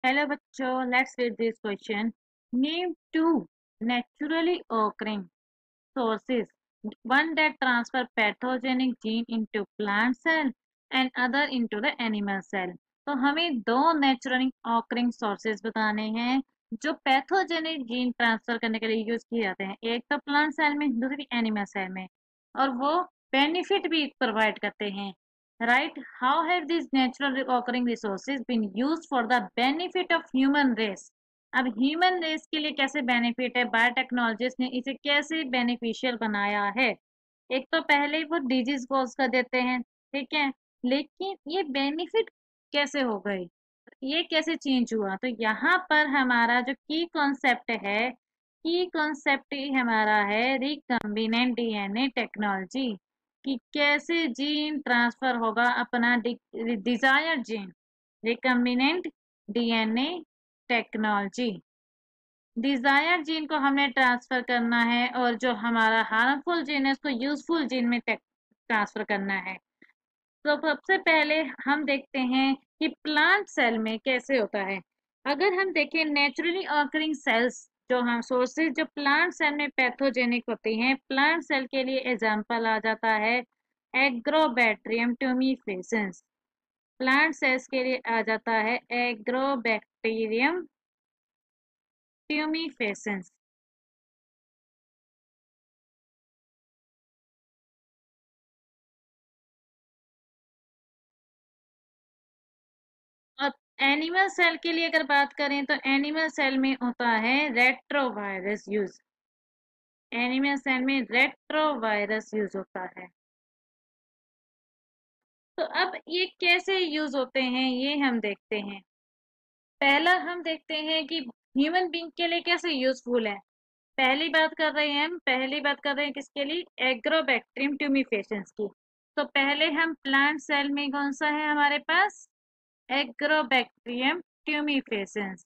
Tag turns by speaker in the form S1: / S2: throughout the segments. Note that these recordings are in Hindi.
S1: Hello बच्चों, let's read this question. Name two naturally occurring sources. One that transfer pathogenic gene into plant cell and other into the animal cell. तो हमें दो नेचुरली ऑकरिंग सोर्सेज बताने हैं जो पैथोजेनिक जीन ट्रांसफर करने के लिए यूज किए जाते हैं। एक तो प्लांट सेल में, दूसरी एनिमल सेल में, और वो बेनिफिट भी प्रोवाइड करते हैं। Right? How have these naturally occurring resources been used for the benefit of human race? अब ह्यूमन रेस के लिए कैसे बेनिफिट है, बायोटेक्नोलॉजिस्ट ने इसे कैसे बेनिफिशियल बनाया है। एक तो पहले वो डिजीज कॉज कर देते हैं, ठीक है, लेकिन ये बेनिफिट कैसे हो गए, ये कैसे चेंज हुआ। तो यहाँ पर हमारा जो की कॉन्सेप्ट है, की कॉन्सेप्ट ही हमारा है रिकम्बिनेंट डीएनए टेक्नोलॉजी, कि कैसे जीन ट्रांसफर होगा अपना desired gene. Recombinant DNA technology, desire gene को हमने ट्रांसफर करना है और जो हमारा हार्मफुल जीन है उसको यूजफुल जीन में ट्रांसफर करना है। तो सबसे पहले हम देखते हैं कि प्लांट सेल में कैसे होता है। अगर हम देखें नेचुरली ऑकरिंग सेल्स, जो हम सोर्सेज जो प्लांट सेल में पैथोजेनिक होती हैं, प्लांट सेल के लिए एग्जांपल आ जाता है एग्रोबैक्टीरियम ट्यूमिफेसेंस। प्लांट सेल्स के लिए आ जाता है एग्रोबैक्टीरियम ट्यूमिफेसेंस। और एनिमल सेल के लिए अगर बात करें तो एनिमल सेल में होता है रेट्रोवायरस यूज। एनिमल सेल में रेट्रोवायरस यूज होता है। तो अब ये कैसे यूज होते हैं ये हम देखते हैं। पहला हम देखते हैं कि ह्यूमन बींग के लिए कैसे यूजफुल है। पहली बात कर रहे हैं किसके लिए, एग्रोबैक्टीरियम ट्यूमिफेसेंस की। तो पहले हम प्लांट सेल में कौन सा है हमारे पास, एग्रोबैक्टीरियम ट्यूमिफेसेंस।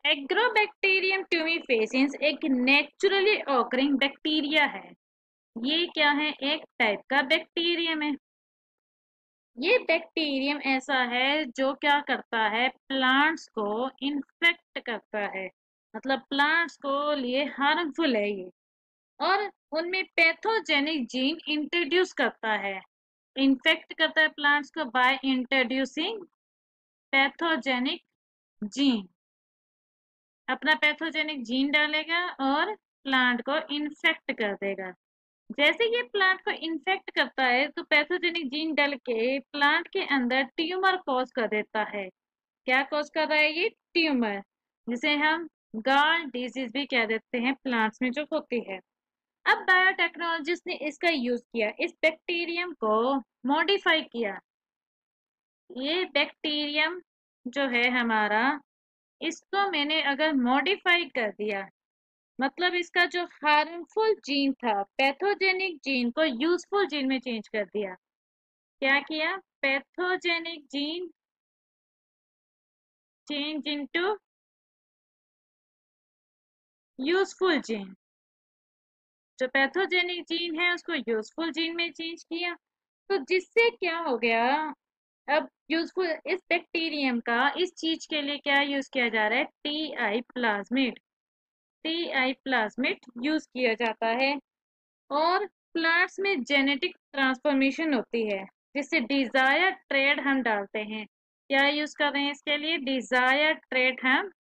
S1: एग्रोबैक्टीरियम ट्यूमिफेसेंस एक नेचुरली ऑकरिंग बैक्टीरिया है। ये क्या है, एक टाइप का बैक्टीरियम है। ये बैक्टीरियम ऐसा है जो क्या करता है, प्लांट्स को इन्फेक्ट करता है, मतलब प्लांट्स को लिए हार्मफुल है ये, और उनमें पैथोजेनिक जीन इंट्रोड्यूस करता है। इन्फेक्ट करता है प्लांट्स को बाय इंट्रोड्यूसिंग पैथोजेनिक जीन। अपना पैथोजेनिक जीन डालेगा और प्लांट को इन्फेक्ट कर देगा। जैसे ये प्लांट को इन्फेक्ट करता है तो पैथोजेनिक जीन डल के प्लांट के अंदर ट्यूमर कॉज कर देता है। क्या कॉज कर रहा है ये, ट्यूमर, जिसे हम गाल डिजीज भी कह देते हैं, प्लांट्स में जो होती है। अब बायोटेक्नोलॉजिस्ट ने इसका यूज किया, इस बैक्टीरियम को मॉडिफाई किया। ये बैक्टीरियम जो है हमारा, इसको मैंने अगर मॉडिफाई कर दिया, मतलब इसका जो हार्मफुल जीन था, पैथोजेनिक जीन को यूजफुल जीन में चेंज कर दिया। क्या किया, pathogenic gene change into useful gene. जो पैथोजेनिक जीन है उसको यूजफुल जीन में चेंज किया। तो जिससे क्या हो गया, अब यूजफुल इस बैक्टीरियम का इस चीज के लिए क्या यूज किया जा रहा है, T I plasmid. T I plasmid use किया जाता है। और प्लांट्स में जेनेटिक ट्रांसफॉर्मेशन होती है जिससे डिजायर ट्रेड हम डालते हैं। क्या यूज कर रहे हैं इसके लिए, डिजायर ट्रेड हम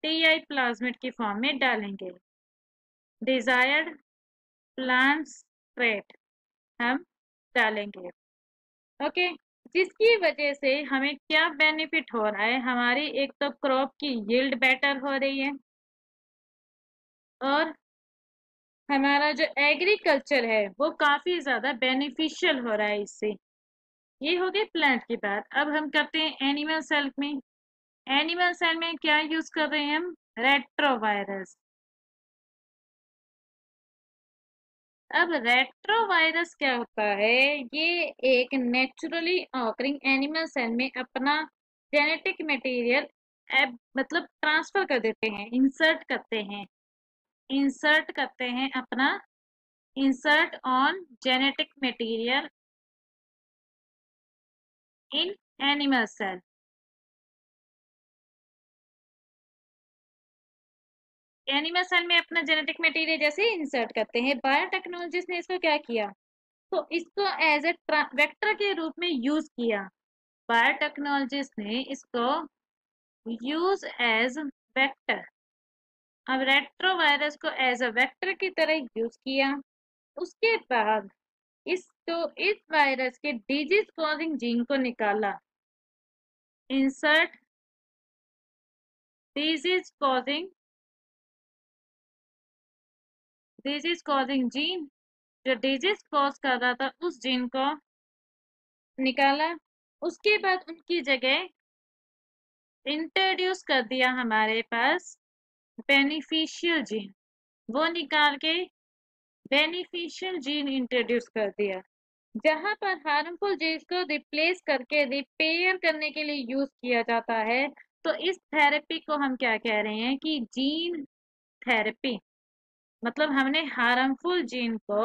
S1: टीआई प्लाज्मिड की फॉर्म में डालेंगे। डिजायर्ड प्लांट्स ट्रेड हम डालेंगे। ओके, जिसकी वजह से हमें क्या बेनिफिट हो रहा है, हमारी एक तो क्रॉप की यील्ड बेटर हो रही है, और हमारा जो एग्रीकल्चर है वो काफी ज्यादा बेनिफिशियल हो रहा है इससे। ये हो गई प्लांट की बात। अब हम करते हैं एनिमल सेल में। एनिमल सेल में क्या यूज कर रहे हैं हम, रेट्रोवायरस। अब रेट्रोवायरस क्या होता है, ये एक नेचुरली ऑकरिंग एनिमल सेल में अपना जेनेटिक मटेरियल मतलब ट्रांसफर कर देते हैं, इंसर्ट करते हैं। इंसर्ट करते हैं अपना insert on genetic material in animal cell. Animal cell में अपना जेनेटिक मटेरियल जैसे इंसर्ट करते हैं, बायोटेक्नोलॉजिस्ट ने इसको क्या किया, तो इसको एज ए वेक्टर के रूप में यूज किया। बायोटेक्नोलॉजिस्ट ने इसको यूज एज वेक्टर। अब रेट्रोवायरस को एज अ वेक्टर की तरह यूज किया। उसके बाद इसको इस वायरस के डिजीज कॉजिंग जीन को निकाला। इंसर्ट डिजीज कॉजिंग जीन, जो डिजीज कॉज कर रहा था उस जीन को निकाला। उसके बाद उनकी जगह इंट्रोड्यूस कर दिया हमारे पास बेनिफिशियल जीन, वो निकाल के बेनिफिशियल जीन इंट्रोड्यूस कर दिया। जहां पर हार्मफुल जीन्स को रिप्लेस करके रिपेयर करने के लिए यूज किया जाता है, तो इस थेरेपी को हम क्या कह रहे हैं कि जीन थेरेपी। मतलब हमने हार्मफुल जीन को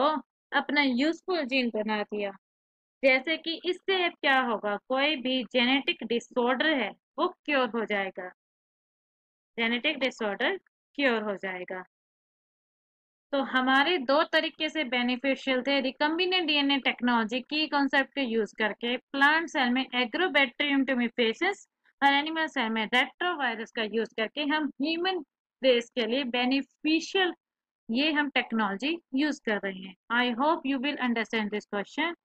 S1: अपना यूजफुल जीन बना दिया। जैसे कि इससे अब क्या होगा, कोई भी जेनेटिक डिसऑर्डर है वो क्योर हो जाएगा, जेनेटिक डिसऑर्डर क्योर हो जाएगा। तो हमारे दो तरीके से बेनिफिशियल थे, रिकम्बिनेंट डीएनए टेक्नोलॉजी की कॉन्सेप्ट को यूज करके प्लांट सेल में एग्रोबैक्टीरियम टूमेफेसिस और एनिमल सेल में रेट्रोवायरस का यूज करके हम ह्यूमन रेस के लिए बेनिफिशियल ये हम टेक्नोलॉजी यूज कर रहे हैं। I hope you will understand this question.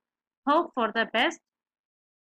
S1: Hope for the best.